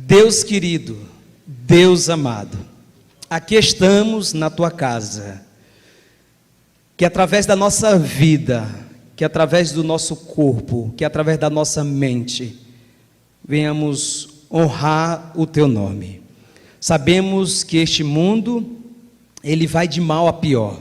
Deus querido, Deus amado, aqui estamos na tua casa, que através da nossa vida, que através do nosso corpo, que através da nossa mente, venhamos honrar o teu nome. Sabemos que este mundo, ele vai de mal a pior,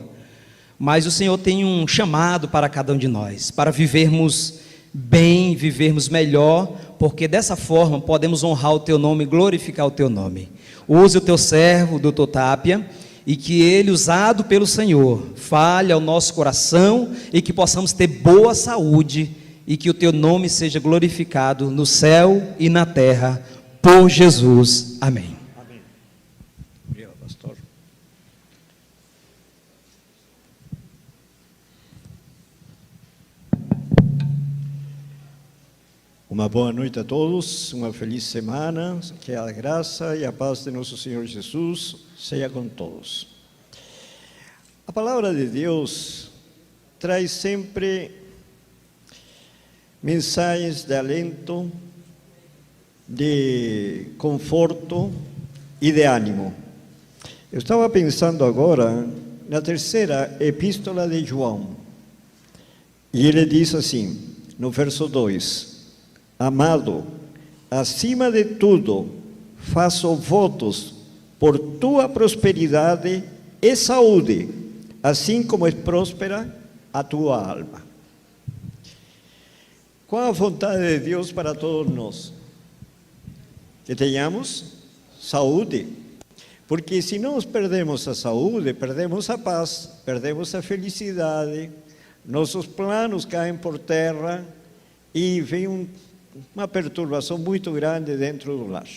mas o Senhor tem um chamado para cada um de nós, para vivermos bem, vivermos melhor, porque dessa forma podemos honrar o teu nome, glorificar o teu nome. Use o teu servo, doutor Tapia, e que ele, usado pelo Senhor, fale ao nosso coração e que possamos ter boa saúde e que o teu nome seja glorificado no céu e na terra, por Jesus. Amém. Amém. Obrigado, pastor. Uma boa noite a todos, uma feliz semana, que a graça e a paz de nosso Senhor Jesus seja com todos. A palavra de Deus traz sempre mensagens de alento, de conforto e de ânimo. Eu estava pensando agora na terceira epístola de João, e ele diz assim, no verso 2, amado, acima de tudo, faço votos por tua prosperidade e saúde, assim como é próspera a tua alma. Qual a vontade de Deus para todos nós? Que tenhamos saúde, porque se nós perdemos a saúde, perdemos a paz, perdemos a felicidade, nossos planos caem por terra e vem uma perturbação muito grande dentro do lar.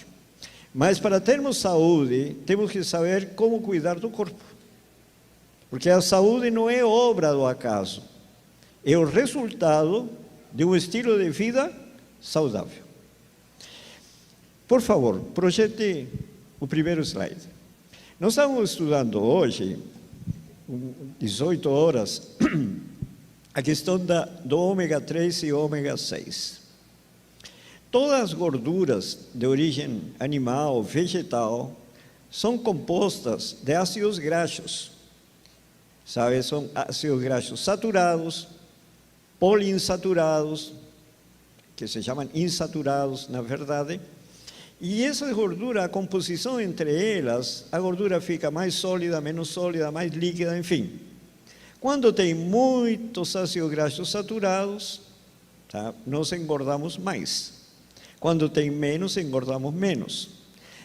Mas para termos saúde, temos que saber como cuidar do corpo. Porque a saúde não é obra do acaso, é o resultado de um estilo de vida saudável. Por favor, projete o primeiro slide. Nós estamos estudando hoje, 18 horas, a questão do ômega 3 e ômega 6. Todas as gorduras de origem animal, vegetal, são compostas de ácidos graxos. Sabe, são ácidos graxos saturados, poliinsaturados, que se chamam insaturados, na verdade. E essa gordura, a composição entre elas, a gordura fica mais sólida, menos sólida, mais líquida, enfim. Quando tem muitos ácidos graxos saturados, tá, nós engordamos mais. Quando tem menos, engordamos menos.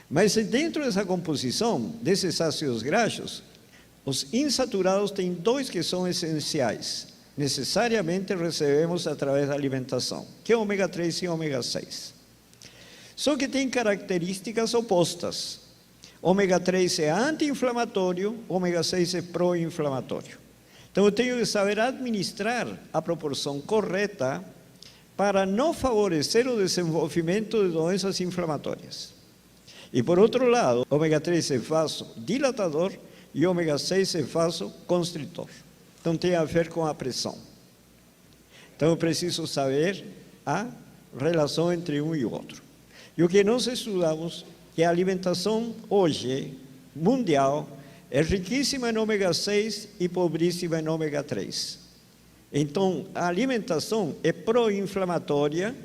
Mas dentro dessa composição, desses ácidos graxos, os insaturados têm dois que são essenciais. Necessariamente recebemos através da alimentação, que é ômega 3 e ômega 6. Só que tem características opostas. Ômega 3 é anti-inflamatório, ômega 6 é pró-inflamatório. Então eu tenho que saber administrar a proporção correta para não favorecer o desenvolvimento de doenças inflamatórias. E por outro lado, ômega 3 é vasodilatador e ômega 6 é vasoconstritor. Então tem a ver com a pressão. Então eu preciso saber a relação entre um e o outro. E o que nós estudamos, que a alimentação hoje, mundial, é riquíssima em ômega 6 e pobríssima em ômega 3. Então, a alimentação é pró-inflamatória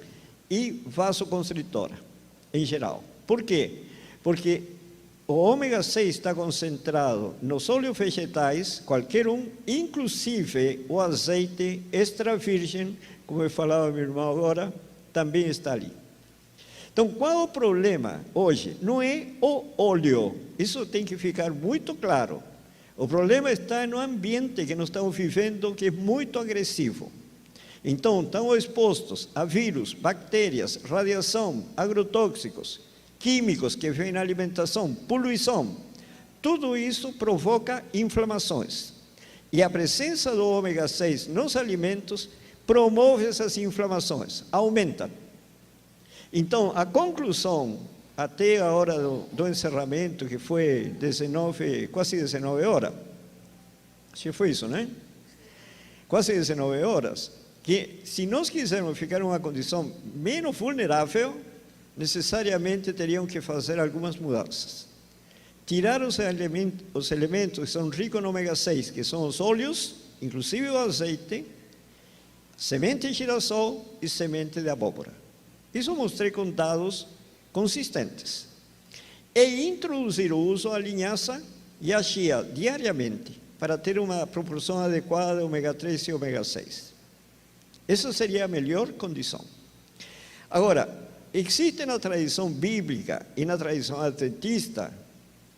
e vasoconstritora, em geral. Por quê? Porque o ômega 6 está concentrado nos óleos vegetais, qualquer um, inclusive o azeite extra virgem, como eu falava meu irmão agora, também está ali. Então, qual é o problema hoje? Não é o óleo, isso tem que ficar muito claro. O problema está no ambiente que nós estamos vivendo, que é muito agressivo. Então, estamos expostos a vírus, bactérias, radiação, agrotóxicos, químicos que vêm na alimentação, poluição. Tudo isso provoca inflamações. E a presença do ômega 6 nos alimentos promove essas inflamações, aumenta. Então, a conclusão, até a hora do encerramento, que foi quase 19 horas, acho que foi isso, né? Quase 19 horas, que se nós quisermos ficar em uma condição menos vulnerável, necessariamente teriam que fazer algumas mudanças. Tirar os elementos que são ricos no ômega 6, que são os óleos, inclusive o azeite, semente de girassol e semente de abóbora. Isso mostrei com dados consistentes. E introduzir o uso da linhaça e a chia diariamente, para ter uma proporção adequada de ômega 3 e ômega 6. Essa seria a melhor condição. Agora, existe na tradição bíblica e na tradição adventista,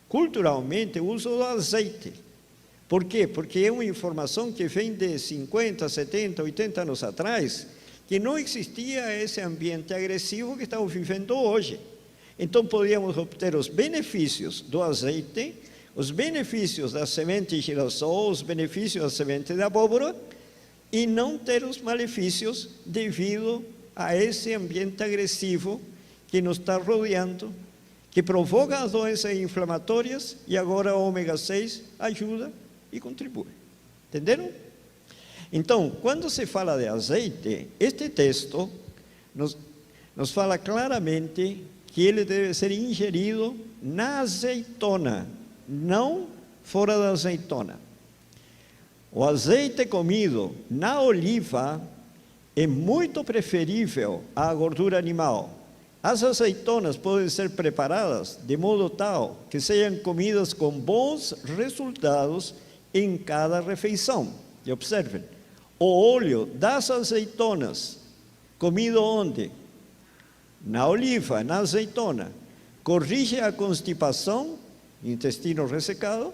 culturalmente, o uso do azeite. Por quê? Porque é uma informação que vem de 50, 70, 80 anos atrás, que não existia esse ambiente agressivo que estamos vivendo hoje. Então, podíamos obter os benefícios do azeite, os benefícios da semente de girassol, os benefícios da semente de abóbora, e não ter os malefícios devido a esse ambiente agressivo que nos está rodeando, que provoca as doenças inflamatórias, e agora o ômega 6 ajuda e contribui. Entenderam? Então, quando se fala de azeite, este texto nos fala claramente que ele deve ser ingerido na azeitona, não fora da azeitona. O azeite comido na oliva é muito preferível à gordura animal. As azeitonas podem ser preparadas de modo tal que sejam comidas com bons resultados em cada refeição. E observem, o óleo das azeitonas, comido onde? Na oliva, na azeitona, corrige a constipação, intestino ressecado,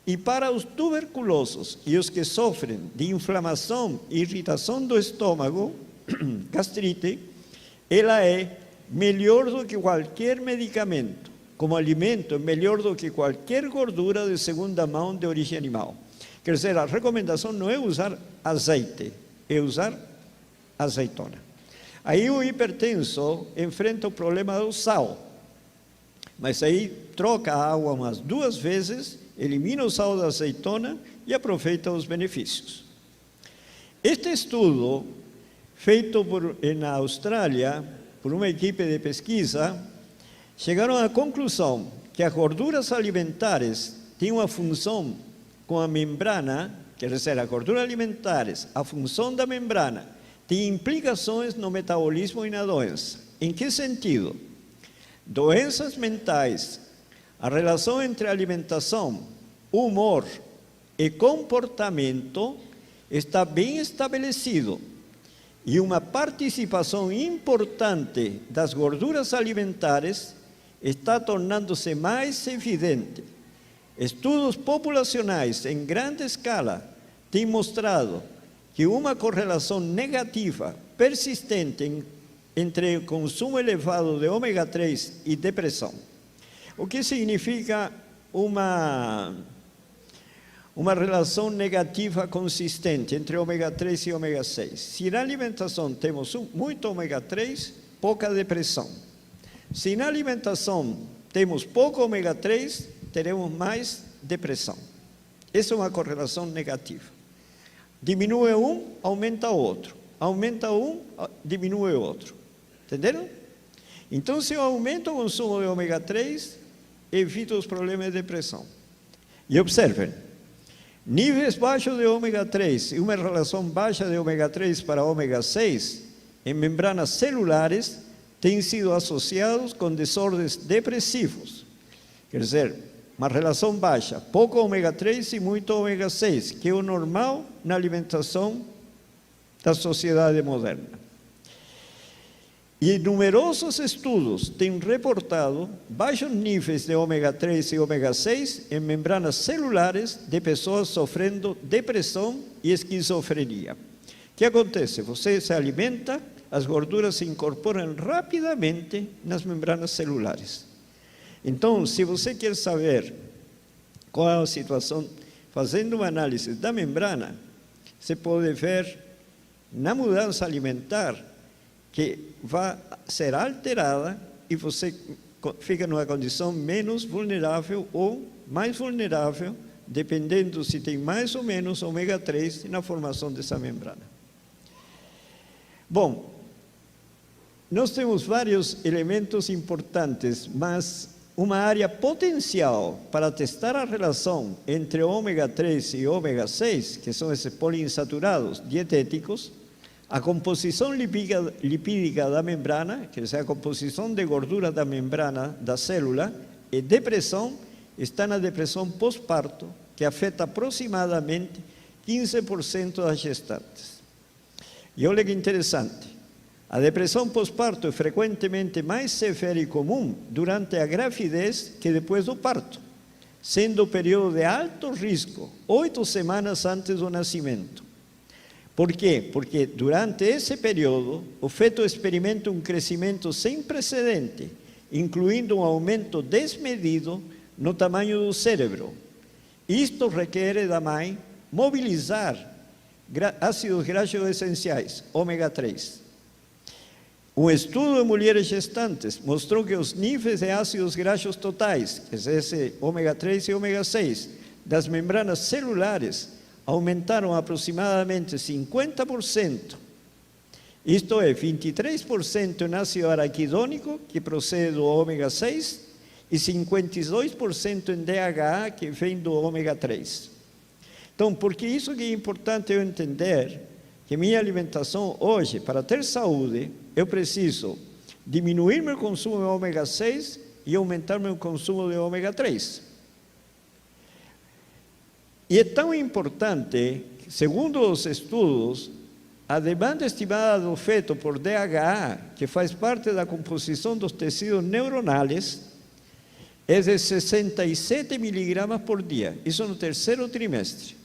e para os tuberculosos e os que sofrem de inflamação e irritação do estômago, gastrite, ela é melhor do que qualquer medicamento. Como alimento, é melhor do que qualquer gordura de segunda mão de origem animal. Quer dizer, a recomendação não é usar azeite, é usar azeitona. Aí o hipertenso enfrenta o problema do sal, mas aí troca a água umas 2 vezes, elimina o sal da azeitona e aproveita os benefícios. Este estudo, feito na Austrália, por uma equipe de pesquisa, chegaram à conclusão que as gorduras alimentares têm uma função com a membrana, quer dizer, as gorduras alimentares, a função da membrana, tem implicações no metabolismo e na doença. Em que sentido? Doenças mentais, a relação entre alimentação, humor e comportamento está bem estabelecido, e uma participação importante das gorduras alimentares está tornando-se mais evidente. Estudos populacionais em grande escala têm mostrado que uma correlação negativa persistente entre o consumo elevado de ômega 3 e depressão. O que significa uma relação negativa consistente entre ômega 3 e ômega 6? Se na alimentação temos muito ômega 3, pouca depressão. Se na alimentação temos pouco ômega 3, teremos mais depressão. Essa é uma correlação negativa. Diminui um, aumenta o outro. Aumenta um, diminui o outro. Entenderam? Então, se eu aumento o consumo de ômega 3, evito os problemas de depressão. E observem, níveis baixos de ômega 3 e uma relação baixa de ômega 3 para ômega 6 em membranas celulares têm sido associados com desordens depressivos. Quer dizer, uma relação baixa, pouco ômega 3 e muito ômega 6, que é o normal na alimentação da sociedade moderna. E numerosos estudos têm reportado baixos níveis de ômega 3 e ômega 6 em membranas celulares de pessoas sofrendo depressão e esquizofrenia. O que acontece? Você se alimenta, as gorduras se incorporam rapidamente nas membranas celulares. Então, se você quer saber qual é a situação, fazendo uma análise da membrana, você pode ver na mudança alimentar que vai ser alterada e você fica numa condição menos vulnerável ou mais vulnerável, dependendo se tem mais ou menos ômega 3 na formação dessa membrana. Bom, nós temos vários elementos importantes, mas uma área potencial para testar a relação entre ômega 3 e ômega 6, que são esses poliinsaturados dietéticos, a composição lipídica da membrana, quer dizer, a composição de gordura da membrana da célula, e depressão, está na depressão pós-parto, que afeta aproximadamente 15% das gestantes. E olha que interessante, a depressão pós-parto é frequentemente mais severa e comum durante a gravidez que depois do parto, sendo o período de alto risco 8 semanas antes do nascimento. Por quê? Porque durante esse período, o feto experimenta um crescimento sem precedente, incluindo um aumento desmedido no tamanho do cérebro. Isto requer da mãe mobilizar ácidos graxos essenciais, ômega 3. Um estudo de mulheres gestantes mostrou que os níveis de ácidos graxos totais, que é esse ômega 3 e ômega 6, das membranas celulares, aumentaram aproximadamente 50%. Isto é, 23% em ácido araquidônico, que procede do ômega 6, e 52% em DHA, que vem do ômega 3. Então, porque isso que é importante eu entender, que minha alimentação hoje, para ter saúde, eu preciso diminuir meu consumo de ômega 6 e aumentar meu consumo de ômega 3. E é tão importante, segundo os estudos, a demanda estimada do feto por DHA, que faz parte da composição dos tecidos neuronais, é de 67 miligramas por dia, isso no terceiro trimestre.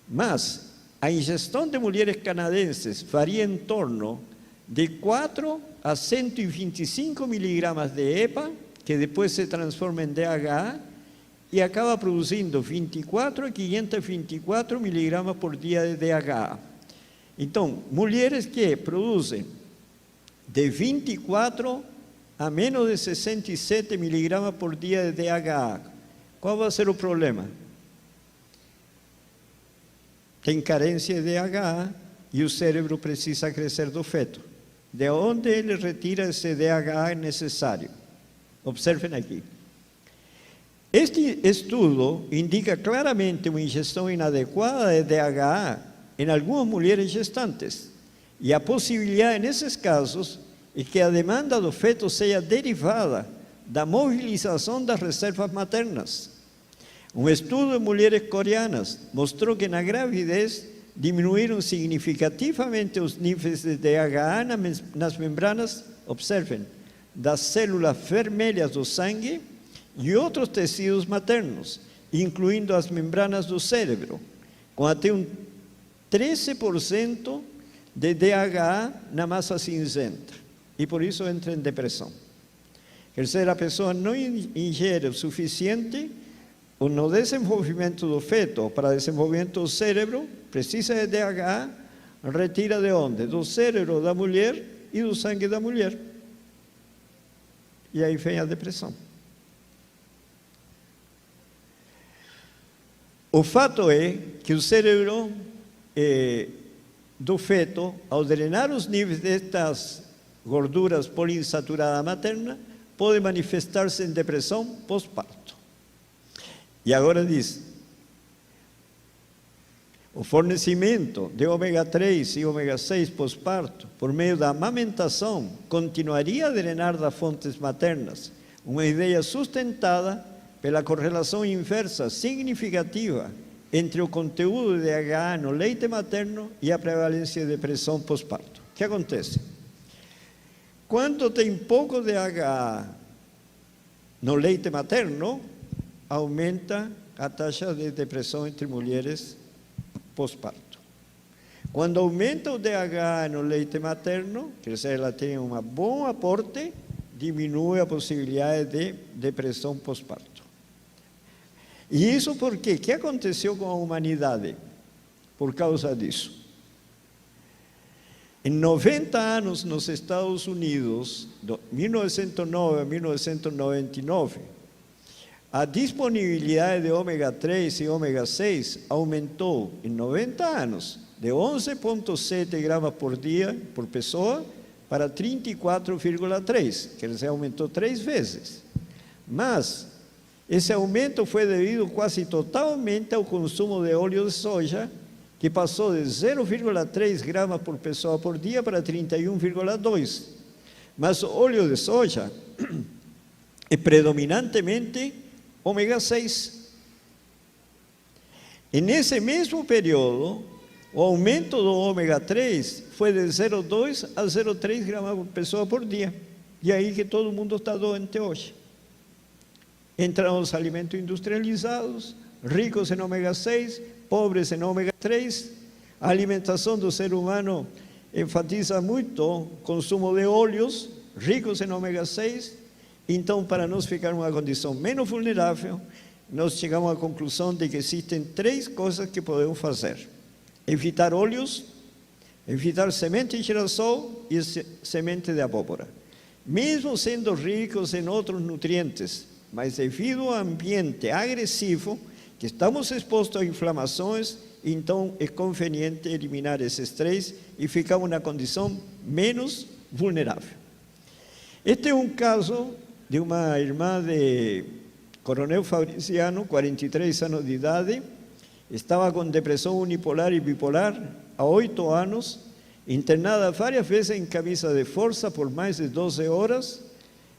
Mas a ingestão de mulheres canadenses varia em torno de 4 a 125 miligramas de EPA, que depois se transforma em DHA, e acaba produzindo 24 a 524 miligramas por dia de DHA. Então, mulheres que produzem de 24 a menos de 67 miligramas por dia de DHA, qual vai ser o problema? Tem carência de DHA e o cérebro precisa crescer do feto. De onde ele retira esse DHA necessário? Observem aqui. Este estudo indica claramente uma ingestão inadequada de DHA em algumas mulheres gestantes, e a possibilidade nesses casos é que a demanda do feto seja derivada da mobilização das reservas maternas. Um estudo de mulheres coreanas mostrou que na gravidez diminuíram significativamente os níveis de DHA nas membranas, observem, das células vermelhas do sangue e outros tecidos maternos, incluindo as membranas do cérebro, com até um 13% de DHA na massa cinzenta, e por isso entra em depressão. Quer dizer, a pessoa não ingere o suficiente no desenvolvimento do feto, para o desenvolvimento do cérebro, precisa de DHA, retira de onde? Do cérebro da mulher e do sangue da mulher. E aí vem a depressão. O fato é que o cérebro do feto, ao drenar os níveis destas gorduras poliinsaturadas materna, pode manifestar-se em depressão pós-parto. E agora diz, o fornecimento de ômega 3 e ômega 6 pós-parto, por meio da amamentação, continuaria a drenar das fontes maternas, uma ideia sustentada pela correlação inversa significativa entre o conteúdo de DHA no leite materno e a prevalência de depressão pós-parto. O que acontece? Quando tem pouco DHA no leite materno, aumenta a taxa de depressão entre mulheres pós-parto. Quando aumenta o DHA no leite materno, quer dizer, ela tem um bom aporte, diminui a possibilidade de depressão pós-parto. E isso porque, o que aconteceu com a humanidade por causa disso? Em 90 anos nos Estados Unidos, de 1909 a 1999, a disponibilidade de ômega 3 e ômega 6 aumentou em 90 anos de 11,7 gramas por dia por pessoa para 34,3, quer dizer, aumentou 3 vezes. Mas esse aumento foi devido quase totalmente ao consumo de óleo de soja, que passou de 0,3 gramas por pessoa por dia para 31,2. Mas o óleo de soja é predominantemente ômega 6. E nesse mesmo período, o aumento do ômega 3 foi de 0,2 a 0,3 gramas por pessoa por dia. E aí que todo mundo está doente hoje. Entram os alimentos industrializados, ricos em ômega 6, pobres em ômega 3. A alimentação do ser humano enfatiza muito o consumo de óleos, ricos em ômega 6. Então, para nós ficar numa condição menos vulnerável, nós chegamos à conclusão de que existem 3 coisas que podemos fazer: evitar óleos, evitar semente de girassol e semente de abóbora. Mesmo sendo ricos em outros nutrientes, mas devido ao ambiente agressivo, que estamos expostos a inflamações, então é conveniente eliminar esses 3 e ficamos na condição menos vulnerável. Este é um caso de uma irmã de Coronel Fabriciano, 43 anos de idade, estava com depressão unipolar e bipolar há 8 anos, internada várias vezes em camisa de força por mais de 12 horas.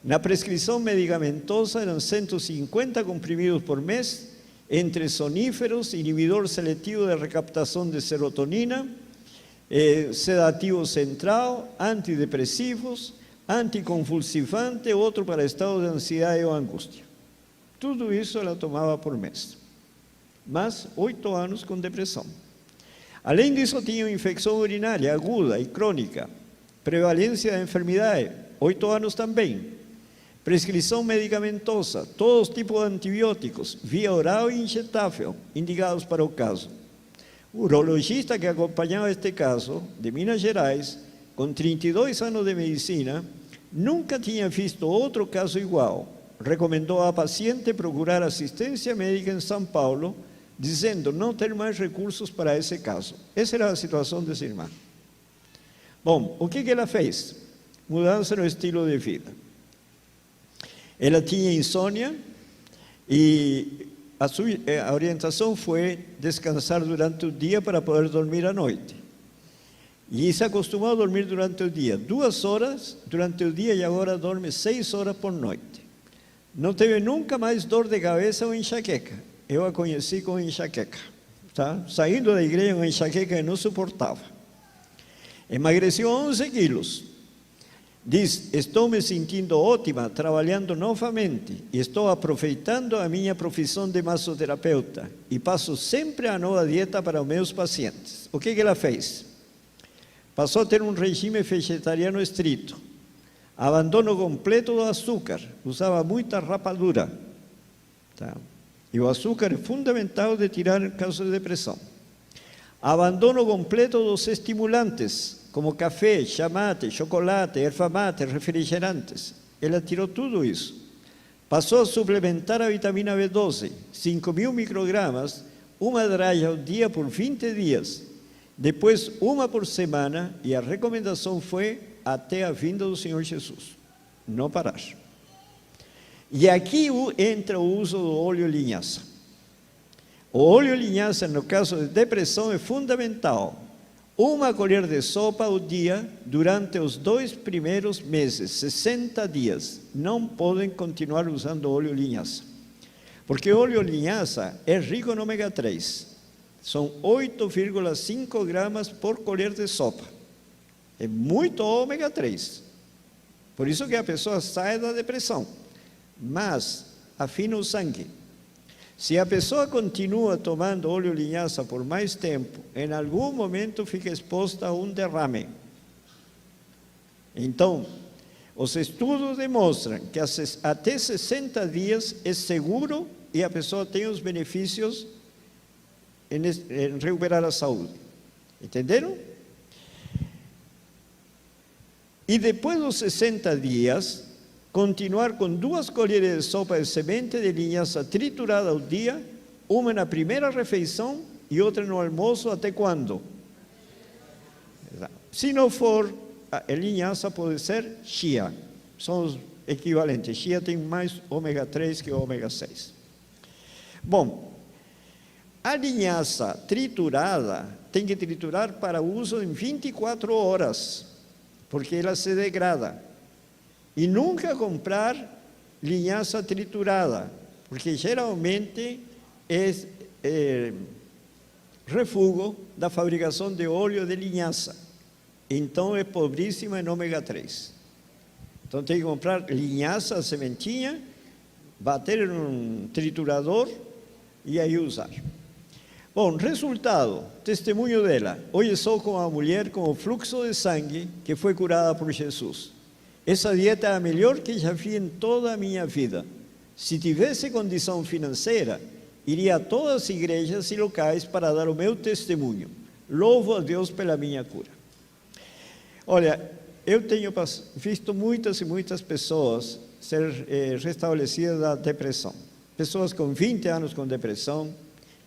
Na prescrição medicamentosa eram 150 comprimidos por mês, entre soníferos, inibidor seletivo de recaptação de serotonina, sedativo central, antidepressivos, anticonvulsivante, outro para estado de ansiedade ou angústia. Tudo isso ela tomava por mês. Mas 8 anos com depressão. Além disso, tinha infecção urinária aguda e crônica, prevalência da enfermidade, 8 anos também. Prescrição medicamentosa, todos os tipos de antibióticos, via oral e injetável, indicados para o caso. O urologista que acompanhava este caso, de Minas Gerais, com 32 anos de medicina, nunca tinha visto outro caso igual. Recomendou à paciente procurar assistência médica em São Paulo, dizendo não ter mais recursos para esse caso. Essa era a situação dessa irmã. Bom, o que ela fez? Mudança no estilo de vida. Ela tinha insônia e a orientação foi descansar durante o dia para poder dormir à noite. E se acostumou a dormir durante o dia 2 horas durante o dia e agora dorme 6 horas por noite. Não teve nunca mais dor de cabeça ou enxaqueca. Eu a conheci com enxaqueca, tá? Saindo da igreja com enxaqueca que não suportava. Emagreceu 11 quilos. Diz: estou me sentindo ótima, trabalhando novamente e estou aproveitando a minha profissão de massoterapeuta e passo sempre a nova dieta para os meus pacientes. O que ela fez? Passou a ter um regime vegetariano estrito, abandono completo do açúcar, usava muita rapadura, tá? E o açúcar é fundamental de tirar em caso de depressão. Abandono completo dos estimulantes, como café, chá mate, chocolate, erva mate, refrigerantes. Ela tirou tudo isso. Passou a suplementar a vitamina B12, 5.000 microgramas, uma dráia ao dia por 20 dias. Depois, uma por semana, e a recomendação foi até a vinda do Senhor Jesus. Não parar. E aqui entra o uso do óleo linhaça. O óleo linhaça, no caso de depressão, é fundamental. 1 colher de sopa ao dia durante os 2 primeiros meses, 60 dias. Não podem continuar usando óleo linhaça. Porque o óleo linhaça é rico no ômega 3. São 8,5 gramas por colher de sopa. É muito ômega 3. Por isso que a pessoa sai da depressão. Mas afina o sangue. Se a pessoa continua tomando óleo linhaça por mais tempo, em algum momento fica exposta a um derrame. Então, os estudos demonstram que até 60 dias é seguro e a pessoa tem os benefícios em recuperar a saúde. Entenderam? E depois dos 60 dias, continuar com 2 colheres de sopa de semente de linhaça triturada ao dia, uma na primeira refeição e outra no almoço, até quando? Se não for a linhaça pode ser chia, são os equivalentes. Chia tem mais ômega 3 que ômega 6. Bom, a linhaça triturada tem que triturar para uso em 24 horas, porque ela se degrada. E nunca comprar linhaça triturada, porque geralmente é refúgio da fabricação de óleo de linhaça. Então é pobríssima em ômega 3. Então tem que comprar linhaça, sementinha, bater num triturador e aí usar. Bom, resultado, testemunho dela. Hoje sou com uma mulher com o fluxo de sangue que foi curada por Jesus. Essa dieta é a melhor que já fiz em toda a minha vida. Se tivesse condição financeira, iria a todas as igrejas e locais para dar o meu testemunho. Louvo a Deus pela minha cura. Olha, eu tenho visto muitas e muitas pessoas ser restabelecidas da depressão. Pessoas com 20 anos com depressão,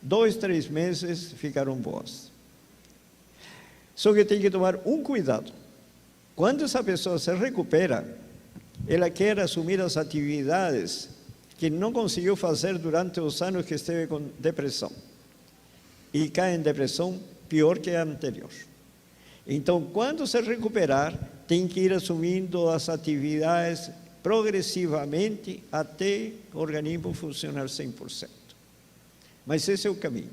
2, 3 meses ficaram boas. Só que tem que tomar um cuidado. Quando essa pessoa se recupera, ela quer assumir as atividades que não conseguiu fazer durante os anos que esteve com depressão. E cai em depressão pior que a anterior. Então, quando se recuperar, tem que ir assumindo as atividades progressivamente até o organismo funcionar 100%. Mas esse é o caminho.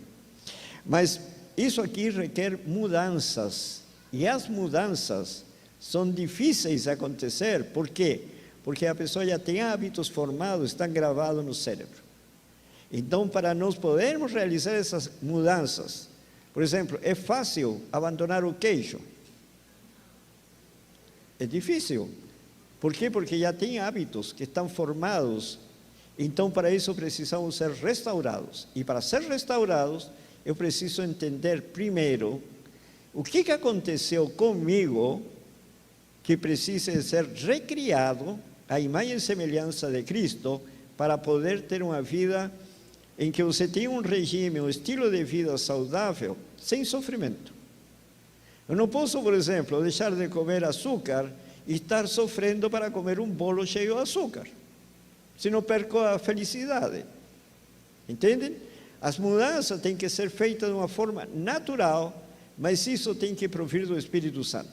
Mas isso aqui requer mudanças. E as mudanças são difíceis de acontecer. Por quê? Porque a pessoa já tem hábitos formados, estão gravados no cérebro. Então, para nós podermos realizar essas mudanças, por exemplo, é fácil abandonar o queijo? É difícil. Por quê? Porque já tem hábitos que estão formados. Então, para isso, precisamos ser restaurados. E para ser restaurados, eu preciso entender primeiro o que aconteceu comigo que precisa ser recriado à imagem e semelhança de Cristo para poder ter uma vida em que você tem um regime, um estilo de vida saudável, sem sofrimento. Eu não posso, por exemplo, deixar de comer açúcar e estar sofrendo para comer um bolo cheio de açúcar. Senão perco a felicidade. Entendem? As mudanças têm que ser feitas de uma forma natural, mas isso tem que provir do Espírito Santo.